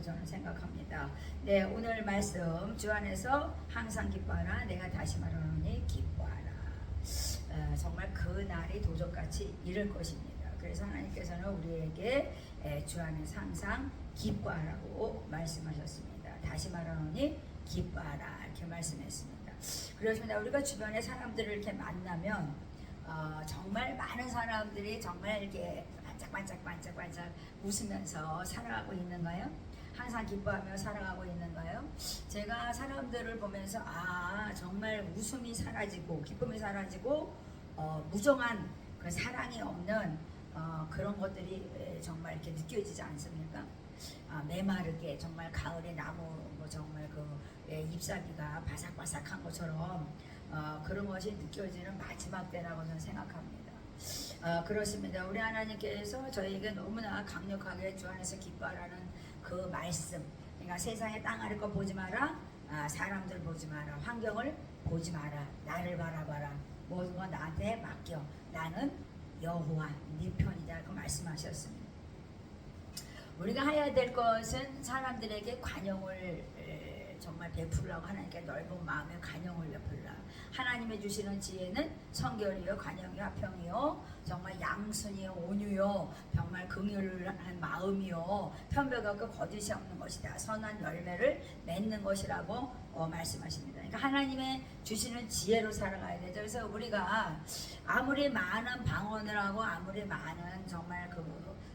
저는 생각합니다. 네, 오늘 말씀 주 안에서 항상 기뻐하라. 내가 다시 말하노니 기뻐하라. 정말 그 날이 도적같이 이를 것입니다. 그래서 하나님께서는 우리에게 주 안에서 항상 기뻐하라고 말씀하셨습니다. 다시 말하노니 기뻐하라 이렇게 말씀했습니다. 그렇습니다. 우리가 주변에 사람들을 이렇게 만나면 정말 많은 사람들이 정말 이렇게 반짝반짝 웃으면서 살아가고 있는가요? 항상 기뻐하며 살아가고 있는가요? 제가 사람들을 보면서 정말 웃음이 사라지고 기쁨이 사라지고 무정한 그 사랑이 없는 그런 것들이 정말 이렇게 느껴지지 않습니까? 메마르게 정말 가을에 나무 정말 그 잎사귀가 바삭바삭한 것처럼 그런 것이 느껴지는 마지막 때라고 저는 생각합니다. 그렇습니다. 우리 하나님께서 저에게 너무나 강력하게 주 안에서 기뻐하라는 그 말씀, 그러니까 세상의 땅 아래 거 보지 마라, 사람들 보지 마라, 환경을 보지 마라, 나를 바라봐라, 모든 건 나한테 맡겨, 나는 여호와 네 편이다 그 말씀하셨습니다. 우리가 해야 될 것은 사람들에게 관용을 정말 베풀라고 하나님께 넓은 마음에 관용을 베풀라. 하나님의 주시는 지혜는 성결이요 관용이요 화평이요 정말 양순이요 온유요 정말 긍휼한 마음이요 편벽 없고 거짓이 없는 것이다. 선한 열매를 맺는 것이라고 말씀하십니다. 그러니까 하나님의 주시는 지혜로 살아가야 되죠. 그래서 우리가 아무리 많은 방언을 하고 아무리 많은 정말 그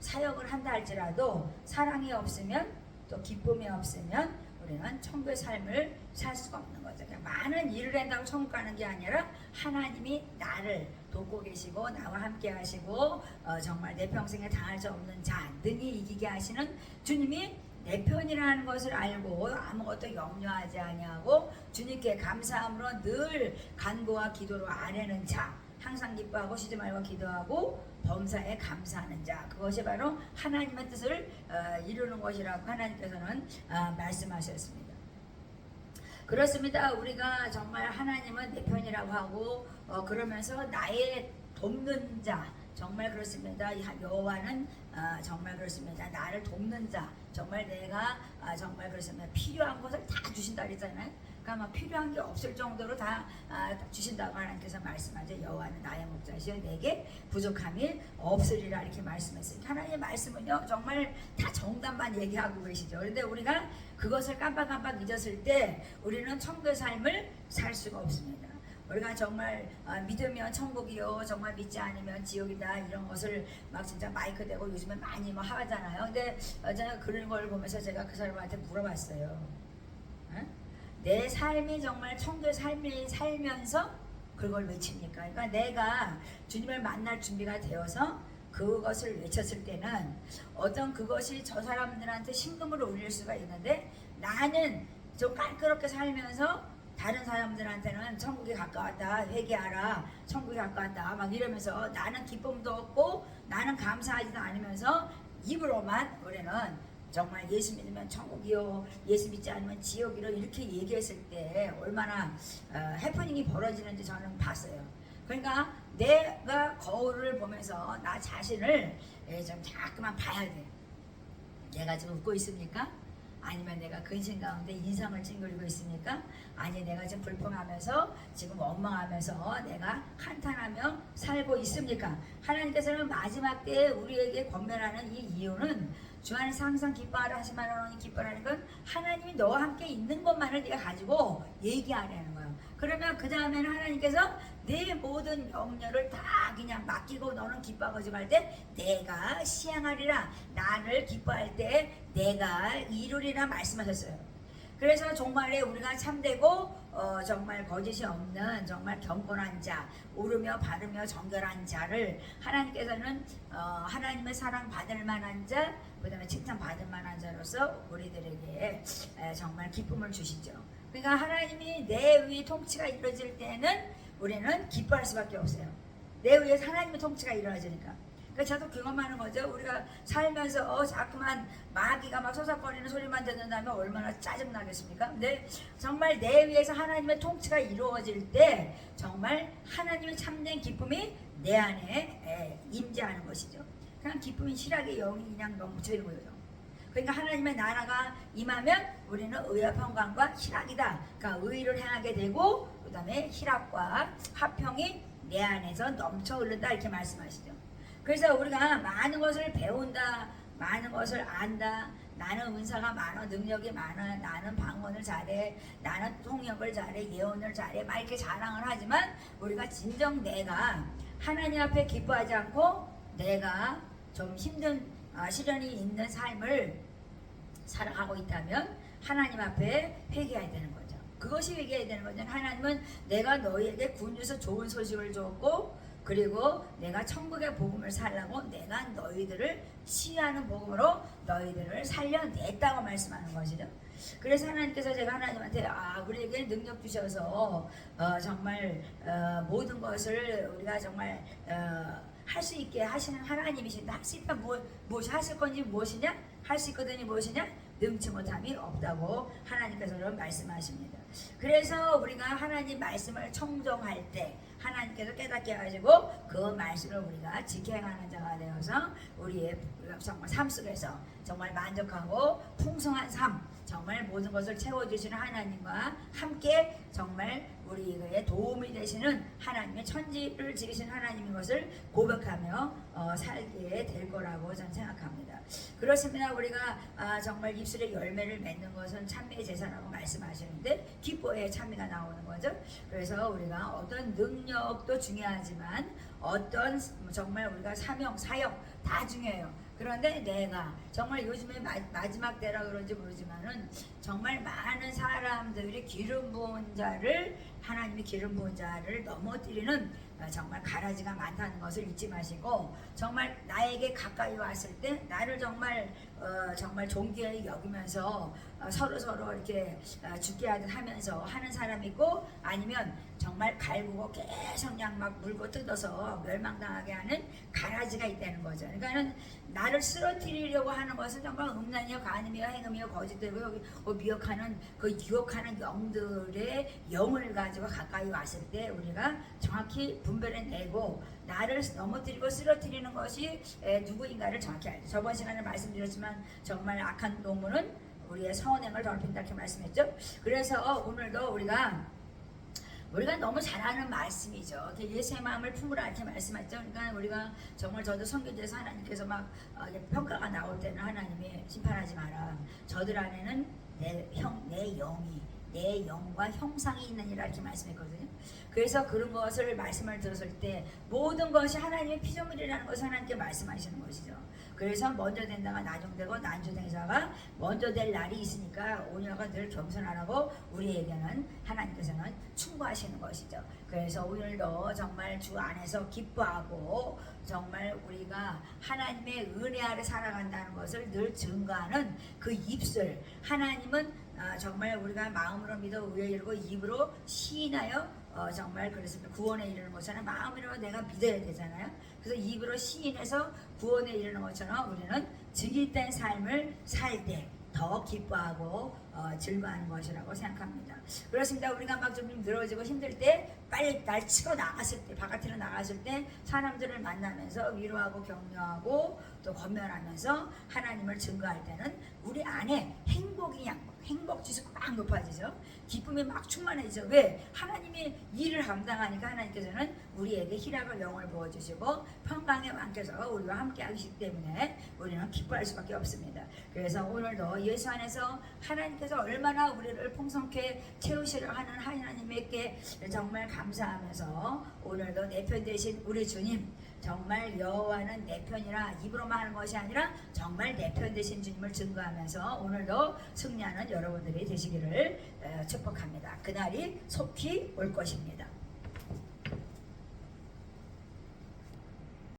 사역을 한다 할지라도 사랑이 없으면 또 기쁨이 없으면 우리는 천국의 삶을 살 수가 없는 거죠. 그러니까 많은 일을 한다고 천국 가는 게 아니라 하나님이 나를 돕고 계시고 나와 함께 하시고 정말 내 평생에 당할 수 없는 자 능히 이기게 하시는 주님이 내 편이라는 것을 알고 아무것도 염려하지 아니하고 주님께 감사함으로 늘 간구와 기도로 아뢰는 자 항상 기뻐하고 쉬지 말고 기도하고 범사에 감사하는 자 그것이 바로 하나님의 뜻을 이루는 것이라고 하나님께서는 말씀하셨습니다. 그렇습니다. 우리가 정말 하나님은 내 편이라고 하고 그러면서 나의 돕는 자 정말 그렇습니다. 여호와는 정말 그렇습니다. 나를 돕는 자 정말 내가 정말 그렇습니다. 필요한 것을 다 주신다 그랬잖아요. 그러니까 막 필요한 게 없을 정도로 다 주신다고 하나님께서 말씀하죠. 여호와는 나의 목자시여 내게 부족함이 없으리라 이렇게 말씀했어요. 하나님의 말씀은요 정말 다 정답만 얘기하고 계시죠. 그런데 우리가 그것을 깜빡깜빡 잊었을 때 우리는 천국의 삶을 살 수가 없습니다. 우리가 정말 믿으면 천국이요 정말 믿지 않으면 지옥이다 이런 것을 막 진짜 마이크 대고 요즘에 많이 뭐 하잖아요. 근데 제가 그런 걸 보면서 제가 그 사람한테 물어봤어요. 내 삶이 정말 천국의 삶을 살면서 그걸 외칩니까? 그러니까 내가 주님을 만날 준비가 되어서 그것을 외쳤을 때는 어떤 그것이 저 사람들한테 신금을 울릴 수가 있는데 나는 좀 깔끔하게 살면서 다른 사람들한테는 천국이 가까웠다 회개하라 천국이 가까웠다 막 이러면서 나는 기쁨도 없고 나는 감사하지도 않으면서 입으로만 우리는 정말 예수 믿으면 천국이요 예수 믿지 않으면 지옥이요 이렇게 얘기했을 때 얼마나 해프닝이 벌어지는지 저는 봤어요. 그러니까 내가 거울을 보면서 나 자신을 좀 자꾸만 봐야 돼. 내가 지금 웃고 있습니까? 아니면 내가 근심 가운데 인상을 찡그리고 있습니까? 아니 내가 지금 불평하면서 지금 원망하면서 내가 한탄하며 살고 있습니까? 하나님께서는 마지막 때에 우리에게 권면하는 이 이유는 주 안에서 항상 기뻐하라 하시면 기뻐하라는 건 하나님이 너와 함께 있는 것만을 네가 가지고 얘기하라는 거예요. 그러면 그 다음에는 하나님께서 내 모든 염려를 다 그냥 맡기고 너는 기뻐하지 말 때 내가 시행하리라 나를 기뻐할 때 내가 이루리라 말씀하셨어요. 그래서 종말에 우리가 참되고 정말 거짓이 없는 정말 경건한 자 오르며 바르며 정결한 자를 하나님께서는 하나님의 사랑 받을 만한 자 그 다음에 칭찬 받을 만한 자로서 우리들에게 정말 기쁨을 주시죠. 그러니까 하나님이 내 위에 통치가 이루어질 때는 우리는 기뻐할 수밖에 없어요. 내 위에 하나님의 통치가 이루어지니까. 그러니까 저도 그것만 하는 거죠. 우리가 살면서 자꾸만 마귀가 막 소삭거리는 소리만 듣는다면 얼마나 짜증나겠습니까? 근데 정말 내 위에서 하나님의 통치가 이루어질 때 정말 하나님의 참된 기쁨이 내 안에 임재하는 것이죠. 그냥 기쁨이 실하게 영이 그냥 넘치는 거죠. 그러니까 하나님의 나라가 임하면 우리는 의와 평강과 희락이다. 그러니까 의를 행하게 되고 그 다음에 희락과 화평이 내 안에서 넘쳐 흐른다 이렇게 말씀하시죠. 그래서 우리가 많은 것을 배운다, 많은 것을 안다, 나는 은사가 많아, 능력이 많아, 나는 방언을 잘해, 나는 통역을 잘해, 예언을 잘해 막 이렇게 자랑을 하지만 우리가 진정 내가 하나님 앞에 기뻐하지 않고 내가 좀 힘든 시련이 있는 삶을 살아가고 있다면 하나님 앞에 회개해야 되는 거죠. 그것이 회개해야 되는 거죠. 하나님은 내가 너희에게 굿뉴스 좋은 소식을 줬고 그리고 내가 천국의 복음을 살라고 내가 너희들을 치유하는 복음으로 너희들을 살려냈다고 말씀하는 것이죠. 그래서 하나님께서 제가 하나님한테 우리에게 능력 주셔서 정말 모든 것을 우리가 정말 할 수 있게 하시는 하나님이신데 할 수 있다 무엇이 하실 건지 무엇이냐? 할 수 있거든요 무엇이냐? 능치 못함이 없다고 하나님께서는 말씀하십니다. 그래서 우리가 하나님 말씀을 청정할 때 하나님께서 깨닫게 해가지고 그 말씀을 우리가 지켜행하는 자가 되어서 우리의 정말 삶 속에서 정말 만족하고 풍성한 삶, 정말 모든 것을 채워주시는 하나님과 함께 정말 우리의 도움이 되시는 하나님의 천지를 지으신 하나님인 것을 고백하며 살게 될 거라고 저는 생각합니다. 그렇습니다. 우리가 정말 입술에 열매를 맺는 것은 참미의 제사라고 말씀하시는데 기뻐의 참미가 나오는 거죠. 그래서 우리가 어떤 능력도 중요하지만 어떤 정말 우리가 사명, 사역 다 중요해요. 그런데 내가 정말 요즘에 마지막 때라 그런지 모르지만은 정말 많은 사람들이 기름 부은 자를 하나님이 기름 부은 자를 넘어뜨리는 정말 가라지가 많다는 것을 잊지 마시고 정말 나에게 가까이 왔을 때 나를 정말 정말 존귀히 여기면서 서로 이렇게 죽게 하듯 하면서 하는 사람이 있고 아니면 정말 갈구고 계속 그냥 막 물고 뜯어서 멸망당하게 하는 가라지가 있다는 거죠. 그러니까는 나를 쓰러뜨리려고 하는 것은 정말 음란이요 간음이요 행음이요 거짓되고 여기 미혹하는 그 유혹하는 영들의 영을 가지고 가까이 왔을 때 우리가 정확히 분별해내고 나를 넘어뜨리고 쓰러뜨리는 것이 누구인가를 정확히 알죠. 저번 시간에 말씀드렸지만 정말 악한 동물은 우리의 선행을 더럽힌다 이렇게 말씀했죠. 그래서 오늘도 우리가 너무 잘 아는 말씀이죠. 예수의 마음을 품으라 이렇게 말씀했죠. 그러니까 우리가 정말 저도 선교제에서 하나님께서 막 평가가 나올 때는 하나님이 심판하지 마라. 저들 안에는 내 영이 내 영과 형상이 있느니라 이렇게 말씀했거든요. 그래서 그런 것을 말씀을 들었을 때 모든 것이 하나님의 피조물이라는 것을 하나님께 말씀하시는 것이죠. 그래서 먼저 된다가 나중되고 난주된자가 먼저 될 날이 있으니까 오늘가 늘 겸손하라고 우리에게는 하나님께서는 충고하시는 것이죠. 그래서 오늘도 정말 주 안에서 기뻐하고 정말 우리가 하나님의 은혜 아래 살아간다는 것을 늘 증거하는 그 입술 하나님은 정말 우리가 마음으로 믿어 의에 이르고 입으로 시인하여 정말 그랬습니다. 구원에 이르는 것처럼 마음으로 내가 믿어야 되잖아요. 그래서 입으로 시인해서 구원에 이르는 것처럼 우리는 증인된 삶을 살 때 더 기뻐하고 즐거워하는 것이라고 생각합니다. 그렇습니다. 우리가 막 좀 늘어지고 힘들 때 빨리 날 치고 나갔을 때 바깥으로 나갔을 때 사람들을 만나면서 위로하고 격려하고 또 권면하면서 하나님을 증거할 때는 우리 안에 행복 지수가 막 높아지죠. 기쁨이 막 충만해지죠. 왜? 하나님이 일을 감당하니까 하나님께서는 우리에게 희락을 영을 부어주시고 평강의 왕께서 우리와 함께 하시기 때문에 우리는 기뻐할 수밖에 없습니다. 그래서 오늘도 예수 안에서 하나님께서 얼마나 우리를 풍성케 채우시려 하는 하나님께 정말 감사하면서 오늘도 내 편 되신 우리 주님 정말 여호와는 내 편이라 입으로만 하는 것이 아니라 정말 내 편 되신 주님을 증거하면서 오늘도 승리하는 여러분들이 되시기를 축복합니다. 그날이 속히 올 것입니다.